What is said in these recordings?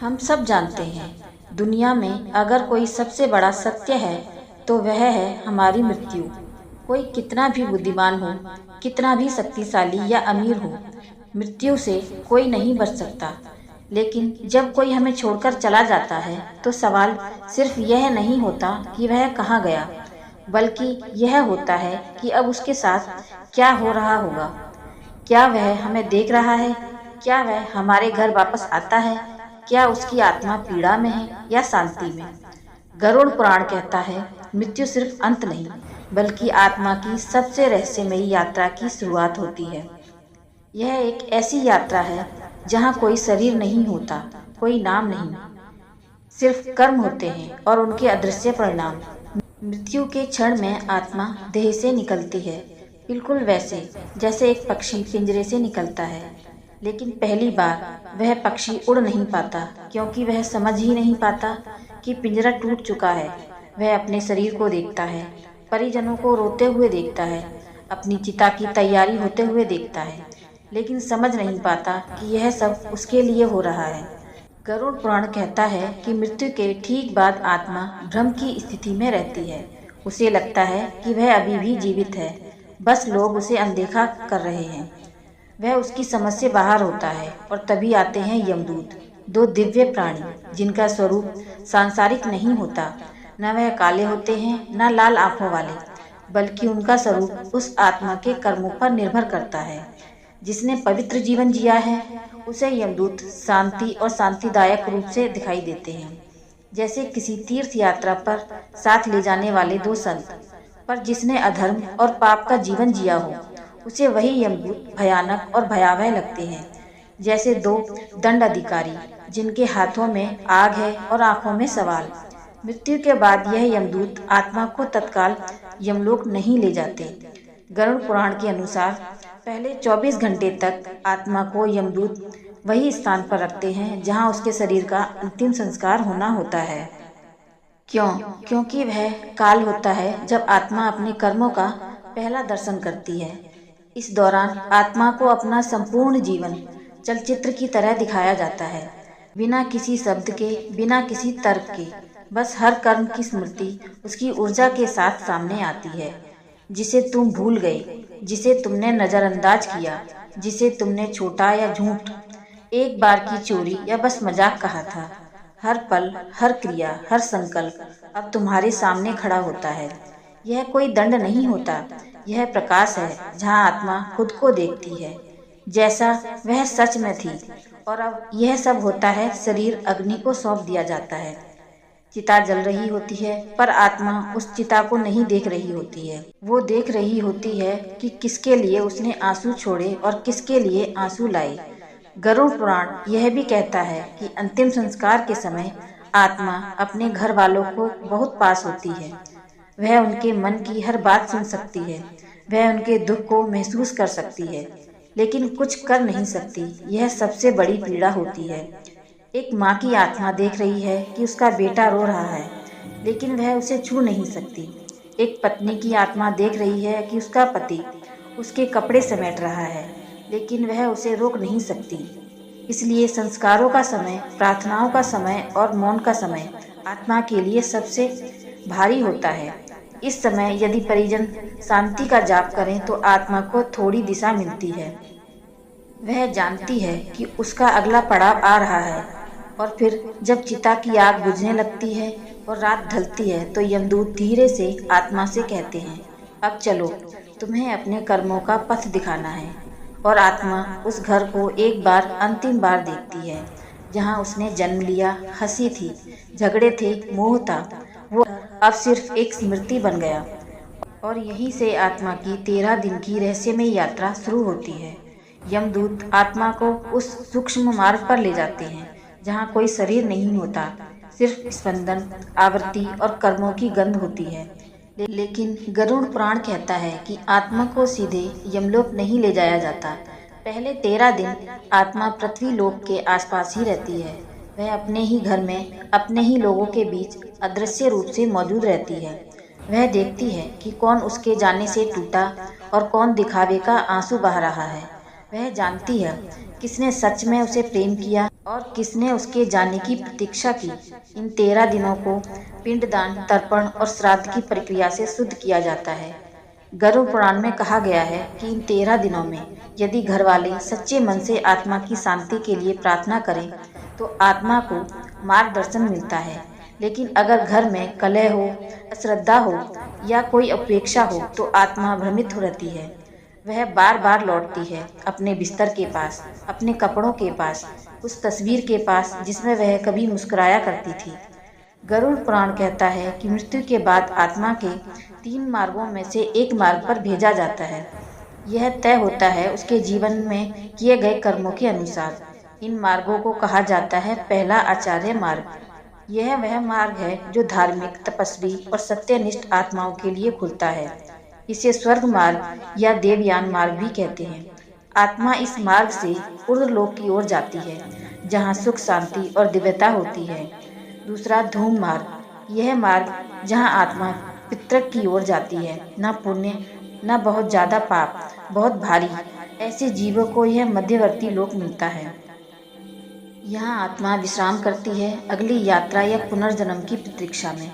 हम सब जानते हैं, दुनिया में अगर कोई सबसे बड़ा सत्य है तो वह है हमारी मृत्यु। कोई कितना भी बुद्धिमान हो, कितना भी शक्तिशाली या अमीर हो, मृत्यु से कोई नहीं बच सकता। लेकिन जब कोई हमें छोड़कर चला जाता है तो सवाल सिर्फ यह नहीं होता कि वह कहाँ गया, बल्कि यह होता है कि अब उसके साथ क्या हो रहा होगा। क्या वह हमें देख रहा है? क्या वह हमारे घर वापस आता है? क्या उसकी आत्मा पीड़ा में है या शांति में? गरुड़ पुराण कहता है, मृत्यु सिर्फ अंत नहीं, बल्कि आत्मा की सबसे रहस्यमयी यात्रा की शुरुआत होती है। यह एक ऐसी यात्रा है जहाँ कोई शरीर नहीं होता, कोई नाम नहीं, सिर्फ कर्म होते हैं और उनके अदृश्य परिणाम। मृत्यु के क्षण में आत्मा देह से निकलती है, बिल्कुल वैसे जैसे एक पक्षी पिंजरे से निकलता है। लेकिन पहली बार वह पक्षी उड़ नहीं पाता, क्योंकि वह समझ ही नहीं पाता कि पिंजरा टूट चुका है। वह अपने शरीर को देखता है, परिजनों को रोते हुए देखता है, अपनी चिता की तैयारी होते हुए देखता है, लेकिन समझ नहीं पाता कि यह सब उसके लिए हो रहा है। गरुड़ पुराण कहता है कि मृत्यु के ठीक बाद आत्मा भ्रम की स्थिति में रहती है। उसे लगता है कि वह अभी भी जीवित है, बस लोग उसे अनदेखा कर रहे हैं। वह उसकी समझ से बाहर होता है और तभी आते हैं यमदूत, दो दिव्य प्राणी जिनका स्वरूप सांसारिक नहीं होता। न वह काले होते हैं, न लाल आंखों वाले, बल्कि उनका स्वरूप उस आत्मा के कर्मों पर निर्भर करता है। जिसने पवित्र जीवन जिया है उसे यमदूत शांति और शांतिदायक रूप से दिखाई देते हैं, जैसे किसी तीर्थ यात्रा पर साथ ले जाने वाले दो संत। पर जिसने अधर्म और पाप का जीवन जिया हो उसे वही यमदूत भयानक और भयावह लगते हैं, जैसे दो दंड अधिकारी जिनके हाथों में आग है और आंखों में सवाल। मृत्यु के बाद यह यमदूत आत्मा को तत्काल यमलोक नहीं ले जाते। गरुड़ पुराण के अनुसार पहले 24 घंटे तक आत्मा को यमदूत वही स्थान पर रखते हैं जहां उसके शरीर का अंतिम संस्कार होना होता है। क्यों? क्योंकि वह काल होता है जब आत्मा अपने कर्मों का पहला दर्शन करती है। इस दौरान आत्मा को अपना संपूर्ण जीवन चलचित्र की तरह दिखाया जाता है, बिना किसी शब्द के, बिना किसी तर्क के। बस हर कर्म की स्मृति उसकी ऊर्जा के साथ सामने आती है, जिसे तुम भूल गए, जिसे तुमने नजरअंदाज किया, जिसे तुमने छोटा या झूठ, एक बार की चोरी या बस मजाक कहा था। हर पल, हर क्रिया, हर संकल्प अब तुम्हारे सामने खड़ा होता है। यह कोई दंड नहीं होता, यह प्रकाश है जहाँ आत्मा खुद को देखती है जैसा वह सच में थी। और अब यह सब होता है, शरीर अग्नि को सौंप दिया जाता है। चिता जल रही होती है, पर आत्मा उस चिता को नहीं देख रही होती है। वो देख रही होती है कि किसके लिए उसने आंसू छोड़े और किसके लिए आंसू लाए। गरुड़ पुराण यह भी कहता है कि अंतिम संस्कार के समय आत्मा अपने घर वालों को बहुत पास होती है। वह उनके मन की हर बात सुन सकती है, वह उनके दुख को महसूस कर सकती है, लेकिन कुछ कर नहीं सकती। यह सबसे बड़ी पीड़ा होती है। एक माँ की आत्मा देख रही है कि उसका बेटा रो रहा है, लेकिन वह उसे छू नहीं सकती। एक पत्नी की आत्मा देख रही है कि उसका पति उसके कपड़े समेट रहा है, लेकिन वह उसे रोक नहीं सकती। इसलिए संस्कारों का समय, प्रार्थनाओं का समय और मौन का समय आत्मा के लिए सबसे भारी होता है। इस समय यदि परिजन शांति का जाप करें तो आत्मा को थोड़ी दिशा मिलती है। वह जानती है कि उसका अगला पड़ाव आ रहा है। और फिर जब चिता की आग बुझने लगती है और रात ढलती है तो यमदूत धीरे से आत्मा से कहते हैं, अब चलो, तुम्हें अपने कर्मों का पथ दिखाना है। और आत्मा उस घर को एक बार, अंतिम बार देखती है जहाँ उसने जन्म लिया, हंसी थी, झगड़े थे, मोह था। वो अब सिर्फ एक स्मृति बन गया। और यहीं से आत्मा की 13 दिन की रहस्यमय यात्रा शुरू होती है। यमदूत आत्मा को उस सूक्ष्म मार्ग पर ले जाते हैं जहाँ कोई शरीर नहीं होता, सिर्फ स्पंदन, आवृत्ति और कर्मों की गंध होती है। लेकिन गरुड़ पुराण कहता है कि आत्मा को सीधे यमलोक नहीं ले जाया जाता। पहले 13 दिन आत्मा पृथ्वी लोक के आसपास ही रहती है। वह अपने ही घर में, अपने ही लोगों के बीच अदृश्य रूप से मौजूद रहती है। वह देखती है कि कौन उसके जाने से टूटा और कौन दिखावे का आंसू बहा रहा है। वह जानती है किसने सच में उसे प्रेम किया और किसने उसके जाने की प्रतीक्षा की। इन 13 दिनों को पिंडदान, तर्पण और श्राद्ध की प्रक्रिया से शुद्ध किया जाता है। गरुड़ पुराण में कहा गया है कि इन 13 दिनों में यदि घर वाले सच्चे मन से आत्मा की शांति के लिए प्रार्थना करें तो आत्मा को मार्गदर्शन मिलता है। लेकिन अगर घर में कलह हो, अश्रद्धा हो या कोई अपेक्षा हो तो आत्मा भ्रमित हो रहती है। वह बार बार लौटती है अपने बिस्तर के पास, अपने कपड़ों के पास, उस तस्वीर के पास जिसमें वह कभी मुस्कुराया करती थी। गरुड़ पुराण कहता है कि मृत्यु के बाद आत्मा के 3 मार्गों में से एक मार्ग पर भेजा जाता है। यह तय होता है उसके जीवन में किए गए कर्मों के अनुसार। इन मार्गों को कहा जाता है पहला आचार्य मार्ग। यह वह मार्ग है जो धार्मिक, तपस्वी और सत्यनिष्ठ आत्माओं के लिए खुलता है। इसे स्वर्ग मार्ग या देवयान मार्ग भी कहते हैं। आत्मा इस मार्ग से ऊर्ध्वलोक की ओर जाती है, जहाँ सुख, शांति और दिव्यता होती है। दूसरा धूम मार्ग, यह मार्ग जहाँ आत्मा पितृक की ओर जाती है। न पुण्य, न बहुत ज्यादा पाप, बहुत भारी, ऐसे जीवों को यह मध्यवर्ती लोक मिलता है। यहाँ आत्मा विश्राम करती है अगली यात्रा या पुनर्जन्म की प्रतीक्षा में।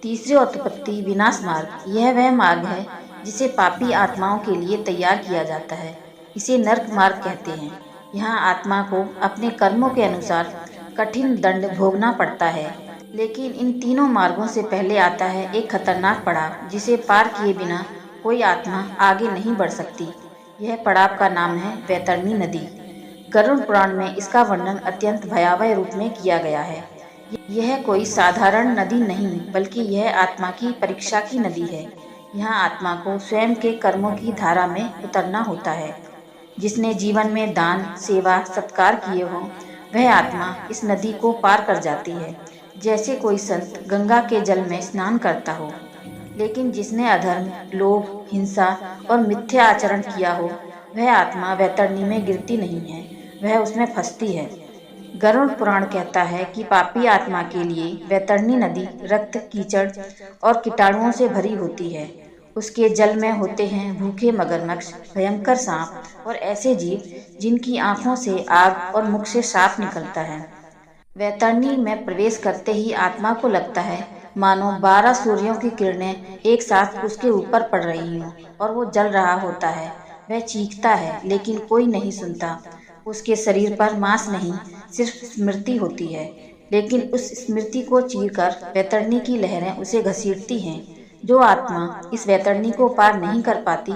तीसरी उत्पत्ति विनाश मार्ग, यह वह मार्ग है जिसे पापी आत्माओं के लिए तैयार किया जाता है। इसे नरक मार्ग कहते हैं। यहाँ आत्मा को अपने कर्मों के अनुसार कठिन दंड भोगना पड़ता है। लेकिन इन तीनों मार्गों से पहले आता है एक खतरनाक पड़ाव जिसे पार किए बिना कोई आत्मा आगे नहीं बढ़ सकती। यह पड़ाव का नाम है वैतरणी नदी। गरुड़ पुराण में इसका वर्णन अत्यंत भयावह रूप में किया गया है। यह कोई साधारण नदी नहीं बल्कि यह आत्मा की परीक्षा की नदी है। यहाँ आत्मा को स्वयं के कर्मों की धारा में उतरना होता है। जिसने जीवन में दान, सेवा, सत्कार किए हों वह आत्मा इस नदी को पार कर जाती है, जैसे कोई संत गंगा के जल में स्नान करता हो। लेकिन जिसने अधर्म, लोभ, हिंसा और मिथ्या आचरण किया हो वह आत्मा वैतरणी में गिरती नहीं है, वह उसमें फंसती है। गरुड़ पुराण कहता है कि पापी आत्मा के लिए वैतरणी नदी रक्त, कीचड़ और कीटाणुओं से भरी होती है। उसके जल में होते हैं भूखे मगरमच्छ, भयंकर सांप और ऐसे जीव जिनकी आंखों से आग और मुख से साफ निकलता है। वैतरणी में प्रवेश करते ही आत्मा को लगता है मानो 12 सूर्यों की किरणें एक साथ उसके ऊपर पड़ रही हों और वो जल रहा होता है। वह चीखता है लेकिन कोई नहीं सुनता। उसके शरीर पर मांस नहीं, सिर्फ स्मृति होती है। लेकिन उस स्मृति को चीरकर वैतरणी की लहरें उसे घसीटती हैं। जो आत्मा इस वैतरणी को पार नहीं कर पाती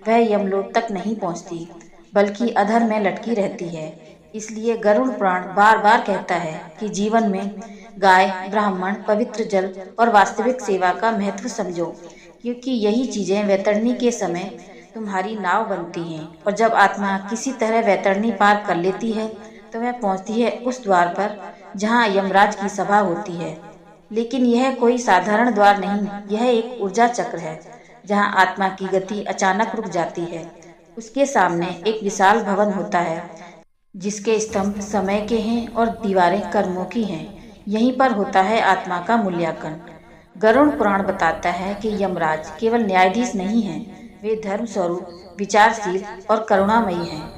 वह यमलोक तक नहीं पहुंचती बल्कि अधर में लटकी रहती है। इसलिए गरुड़ पुराण बार बार कहता है कि जीवन में गाय, ब्राह्मण, पवित्र जल और वास्तविक सेवा का महत्व समझो, क्योंकि यही चीजें वैतरणी के समय तुम्हारी नाव बनती हैं। और जब आत्मा किसी तरह वैतरणी पार कर लेती है तो वह पहुंचती है उस द्वार पर जहां यमराज की सभा होती है। लेकिन यह कोई साधारण द्वार नहीं, यह एक ऊर्जा चक्र है जहां आत्मा की गति अचानक रुक जाती है। उसके सामने एक विशाल भवन होता है जिसके स्तंभ समय के हैं और दीवारें कर्मों की हैं। यहीं पर होता है आत्मा का मूल्यांकन। गरुड़ पुराण बताता है कि यमराज केवल न्यायाधीश नहीं हैं, वे धर्म स्वरूप, विचारशील और करुणामयी हैं।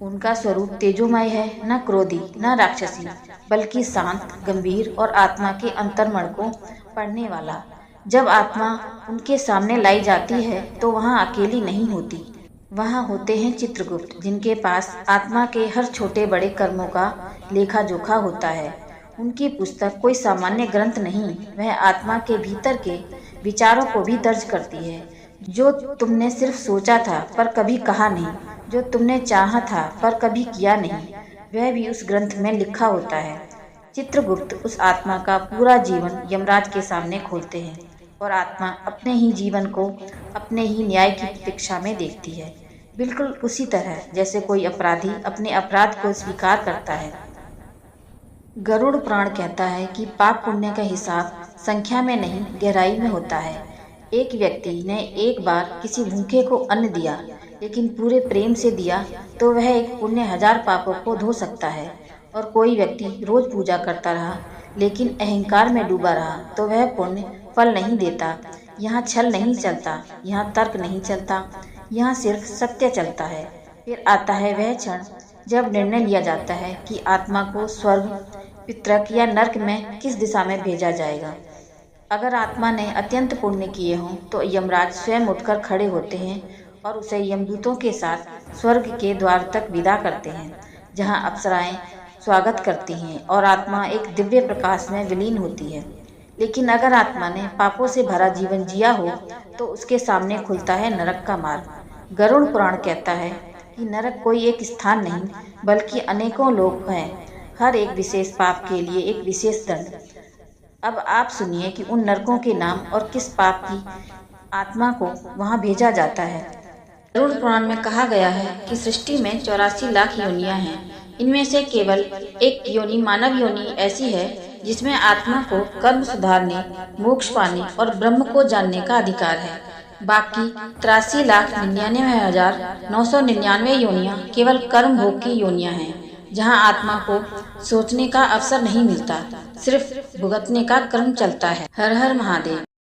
उनका स्वरूप तेजोमय है, न क्रोधी न राक्षसी, बल्कि शांत, गंभीर और आत्मा के अंतर्मन को पढ़ने वाला। जब आत्मा उनके सामने लाई जाती है तो वहाँ अकेली नहीं होती, वहाँ होते हैं चित्रगुप्त, जिनके पास आत्मा के हर छोटे बड़े कर्मों का लेखा जोखा होता है। उनकी पुस्तक कोई सामान्य ग्रंथ नहीं, वह आत्मा के भीतर के विचारों को भी दर्ज करती है। जो तुमने सिर्फ सोचा था पर कभी कहा नहीं, जो तुमने चाहा था पर कभी किया नहीं, वह भी उस ग्रंथ में लिखा होता है। चित्रगुप्त उस आत्मा का पूरा जीवन यमराज के सामने खोलते हैं और आत्मा अपने ही जीवन को अपने ही न्याय की प्रतीक्षा में देखती है, बिल्कुल उसी तरह जैसे कोई अपराधी अपने अपराध को स्वीकार करता है। गरुड़ पुराण कहता है कि पाप पुण्य का हिसाब संख्या में नहीं, गहराई में होता है। एक व्यक्ति ने एक बार किसी भूखे को अन्न दिया, लेकिन पूरे प्रेम से दिया तो वह एक पुण्य 1000 पापों को धो सकता है। और कोई व्यक्ति रोज पूजा करता रहा लेकिन अहंकार में डूबा रहा तो वह पुण्य फल नहीं देता। यहाँ छल नहीं चलता, यहाँ तर्क नहीं चलता, यहाँ सिर्फ सत्य चलता है। फिर आता है वह क्षण जब निर्णय लिया जाता है कि आत्मा को स्वर्ग, पितृक या नरक में किस दिशा में भेजा जाएगा। अगर आत्मा ने अत्यंत पुण्य किए हों तो यमराज स्वयं उठकर खड़े होते हैं और उसे यमदूतों के साथ स्वर्ग के द्वार तक विदा करते हैं, जहां अप्सराएं स्वागत करती हैं और आत्मा एक दिव्य प्रकाश में विलीन होती है। लेकिन अगर आत्मा ने पापों से भरा जीवन जिया हो तो उसके सामने खुलता है नरक का मार्ग। गरुड़ पुराण कहता है कि नरक कोई एक स्थान नहीं बल्कि अनेकों लोक हैं, हर एक विशेष पाप के लिए एक विशेष दंड। अब आप सुनिए कि उन नरकों के नाम और किस पाप की आत्मा को वहां भेजा जाता है। गरुड़ पुराण में कहा गया है कि सृष्टि में 84 लाख योनियां हैं। इनमें से केवल एक योनि मानव योनि ऐसी है जिसमें आत्मा को कर्म सुधारने, मोक्ष पाने और ब्रह्म को जानने का अधिकार है। बाकी 83,99,999 योनियां केवल कर्म भोग की योनियां हैं, जहां आत्मा को सोचने का अवसर नहीं मिलता, सिर्फ भुगतने का कर्म चलता है। हर हर महादेव।